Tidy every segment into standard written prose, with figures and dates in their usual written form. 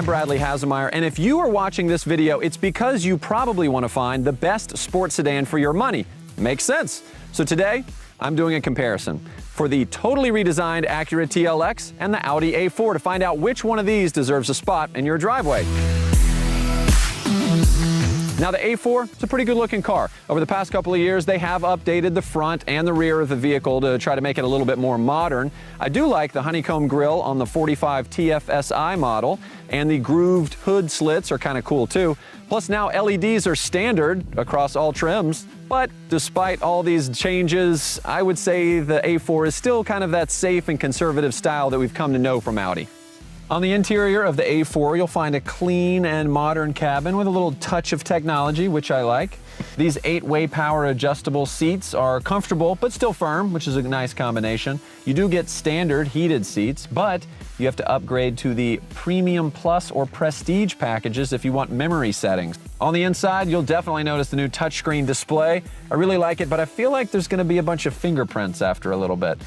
I'm Bradley Hasemeyer, and if you are watching this video, it's because you probably want to find the best sports sedan for your money. Makes sense. So today, I'm doing a comparison for the totally redesigned Acura TLX and the Audi A4 to find out which one of these deserves a spot in your driveway. Now the A4, it's a pretty good looking car. Over the past couple of years, they have updated the front and the rear of the vehicle to try to make it a little bit more modern. I do like the honeycomb grille on the 45 TFSI model, and the grooved hood slits are kind of cool too. Plus now LEDs are standard across all trims. But despite all these changes, I would say the A4 is still kind of that safe and conservative style that we've come to know from Audi. On the interior of the A4, you'll find a clean and modern cabin with a little touch of technology, which I like. These 8-way power adjustable seats are comfortable but still firm, which is a nice combination. You do get standard heated seats, but you have to upgrade to the Premium Plus or Prestige packages if you want memory settings. On the inside, you'll definitely notice the new touchscreen display. I really like it, but I feel like there's going to be a bunch of fingerprints after a little bit.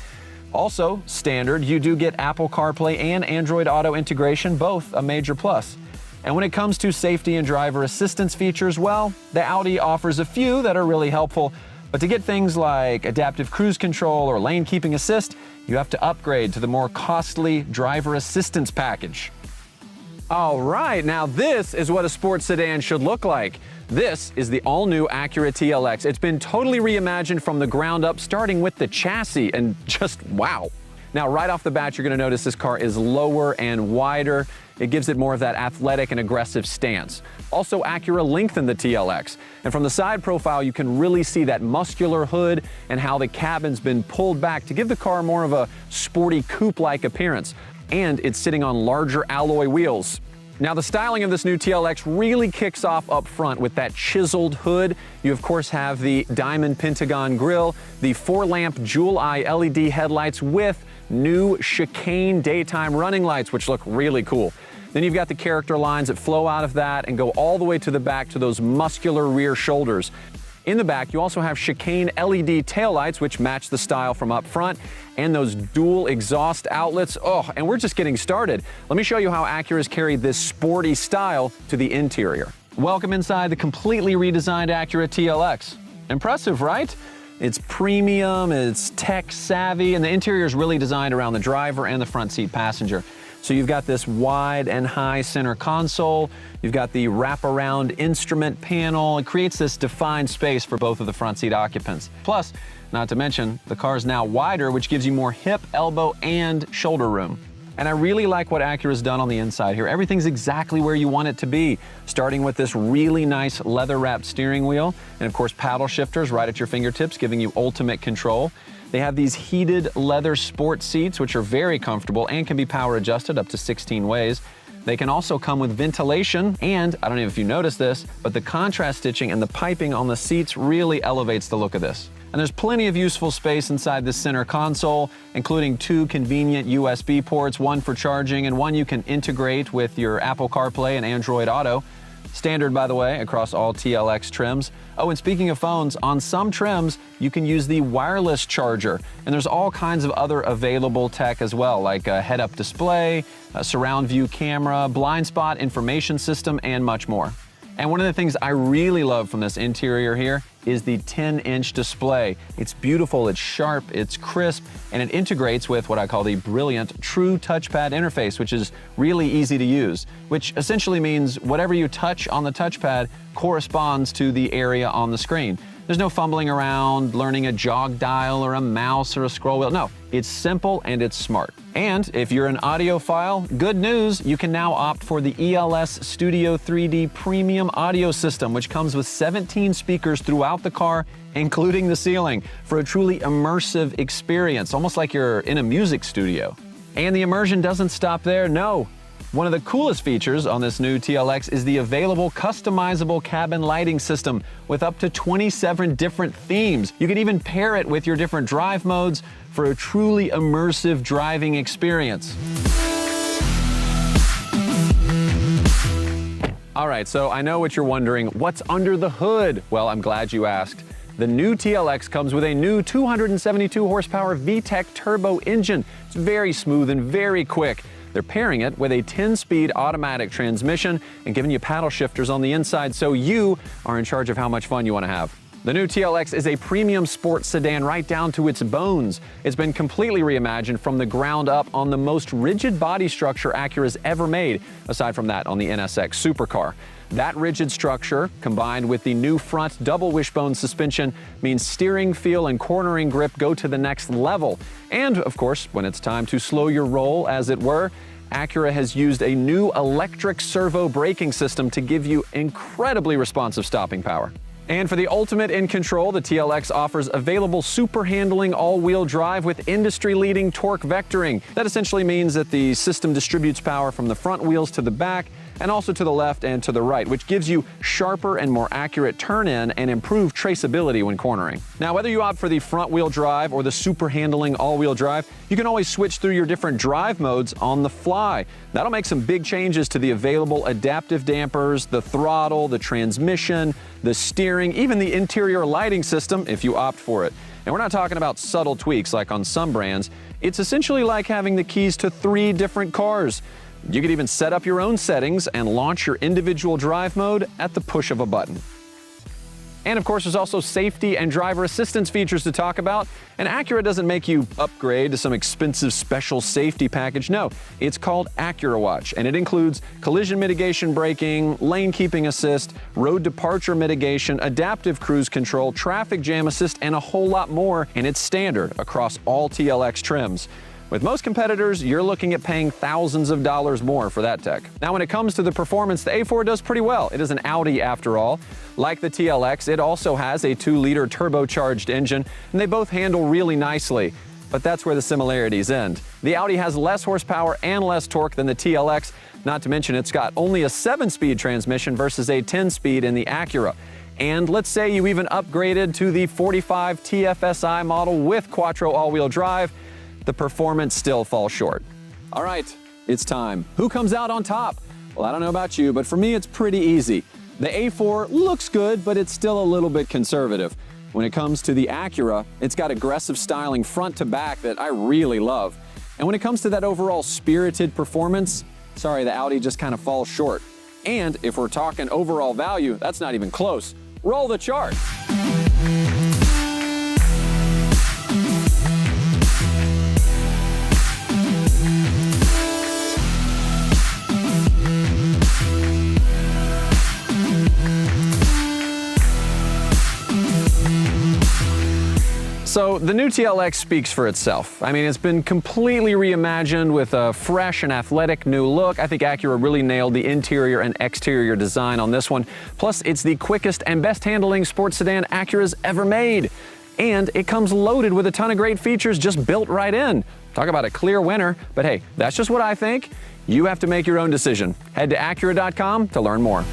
Also, standard, you do get Apple CarPlay and Android Auto integration, both a major plus. And when it comes to safety and driver assistance features, well, the Audi offers a few that are really helpful, but to get things like adaptive cruise control or lane keeping assist, you have to upgrade to the more costly driver assistance package. All right, now this is what a sports sedan should look like. This is the all-new Acura TLX. It's been totally reimagined from the ground up, starting with the chassis, and just wow. Now, right off the bat, you're gonna notice this car is lower and wider. It gives it more of that athletic and aggressive stance. Also, Acura lengthened the TLX. And from the side profile, you can really see that muscular hood and how the cabin's been pulled back to give the car more of a sporty coupe-like appearance. And it's sitting on larger alloy wheels. Now, the styling of this new TLX really kicks off up front with that chiseled hood. You, of course, have the diamond pentagon grille, the 4-lamp jewel-eye LED headlights with new chicane daytime running lights, which look really cool. Then you've got the character lines that flow out of that and go all the way to the back to those muscular rear shoulders. In the back, you also have chicane LED taillights, which match the style from up front, and those dual exhaust outlets. Oh, and we're just getting started. Let me show you how Acura's carried this sporty style to the interior. Welcome inside the completely redesigned Acura TLX. Impressive, right? It's premium, it's tech savvy, and the interior is really designed around the driver and the front seat passenger. So you've got this wide and high center console, you've got the wraparound instrument panel. It creates this defined space for both of the front seat occupants. Plus, not to mention, the car is now wider, which gives you more hip, elbow, and shoulder room. And I really like what Acura's done on the inside here. Everything's exactly where you want it to be, starting with this really nice leather-wrapped steering wheel, and of course paddle shifters right at your fingertips, giving you ultimate control. They have these heated leather sport seats, which are very comfortable and can be power adjusted up to 16 ways. They can also come with ventilation, and I don't know if you noticed this, but the contrast stitching and the piping on the seats really elevates the look of this. And there's plenty of useful space inside this center console, including 2 convenient USB ports, one for charging and one you can integrate with your Apple CarPlay and Android Auto. Standard, by the way, across all TLX trims. Oh, and speaking of phones, on some trims, you can use the wireless charger. And there's all kinds of other available tech as well, like a head-up display, a surround view camera, blind spot information system, and much more. And one of the things I really love from this interior here is the 10-inch display. It's beautiful, it's sharp, it's crisp, and it integrates with what I call the brilliant True Touchpad interface, which is really easy to use, which essentially means whatever you touch on the touchpad corresponds to the area on the screen. There's no fumbling around, learning a jog dial or a mouse or a scroll wheel. No, it's simple and it's smart. And if you're an audiophile, good news, you can now opt for the ELS Studio 3D Premium Audio System, which comes with 17 speakers throughout the car, including the ceiling, for a truly immersive experience, almost like you're in a music studio. And the immersion doesn't stop there, no. One of the coolest features on this new TLX is the available customizable cabin lighting system with up to 27 different themes. You can even pair it with your different drive modes for a truly immersive driving experience. All right, so I know what you're wondering. What's under the hood? Well, I'm glad you asked. The new TLX comes with a new 272 horsepower VTEC turbo engine. It's very smooth and very quick. They're pairing it with a 10-speed automatic transmission and giving you paddle shifters on the inside so you are in charge of how much fun you want to have. The new TLX is a premium sports sedan right down to its bones. It's been completely reimagined from the ground up on the most rigid body structure Acura's ever made, aside from that on the NSX Supercar. That rigid structure, combined with the new front double wishbone suspension, means steering, feel, and cornering grip go to the next level. And, of course, when it's time to slow your roll, as it were, Acura has used a new electric servo braking system to give you incredibly responsive stopping power. And for the ultimate in control, the TLX offers available super handling all-wheel drive with industry-leading torque vectoring. That essentially means that the system distributes power from the front wheels to the back and also to the left and to the right, which gives you sharper and more accurate turn-in and improved traceability when cornering. Now, whether you opt for the front-wheel drive or the super handling all-wheel drive, you can always switch through your different drive modes on the fly. That'll make some big changes to the available adaptive dampers, the throttle, the transmission, the steering, even the interior lighting system if you opt for it. And we're not talking about subtle tweaks like on some brands. It's essentially like having the keys to 3 different cars. You could even set up your own settings and launch your individual drive mode at the push of a button. And of course, there's also safety and driver assistance features to talk about. And Acura doesn't make you upgrade to some expensive special safety package. No, it's called Acura Watch, and it includes collision mitigation braking, lane keeping assist, road departure mitigation, adaptive cruise control, traffic jam assist, and a whole lot more. And it's standard across all TLX trims. With most competitors, you're looking at paying thousands of dollars more for that tech. Now, when it comes to the performance, the A4 does pretty well. It is an Audi after all. Like the TLX, it also has a 2-liter turbocharged engine, and they both handle really nicely. But that's where the similarities end. The Audi has less horsepower and less torque than the TLX, not to mention it's got only a 7-speed transmission versus a 10-speed in the Acura. And let's say you even upgraded to the 45 TFSI model with Quattro all-wheel drive, the performance still falls short. All right, it's time. Who comes out on top? Well, I don't know about you, but for me, it's pretty easy. The A4 looks good, but it's still a little bit conservative. When it comes to the Acura, it's got aggressive styling front to back that I really love. And when it comes to that overall spirited performance, sorry, the Audi just kind of falls short. And if we're talking overall value, that's not even close. Roll the chart. So the new TLX speaks for itself. I mean, it's been completely reimagined with a fresh and athletic new look. I think Acura really nailed the interior and exterior design on this one. Plus, it's the quickest and best handling sports sedan Acura's ever made. And it comes loaded with a ton of great features just built right in. Talk about a clear winner, but hey, that's just what I think. You have to make your own decision. Head to Acura.com to learn more.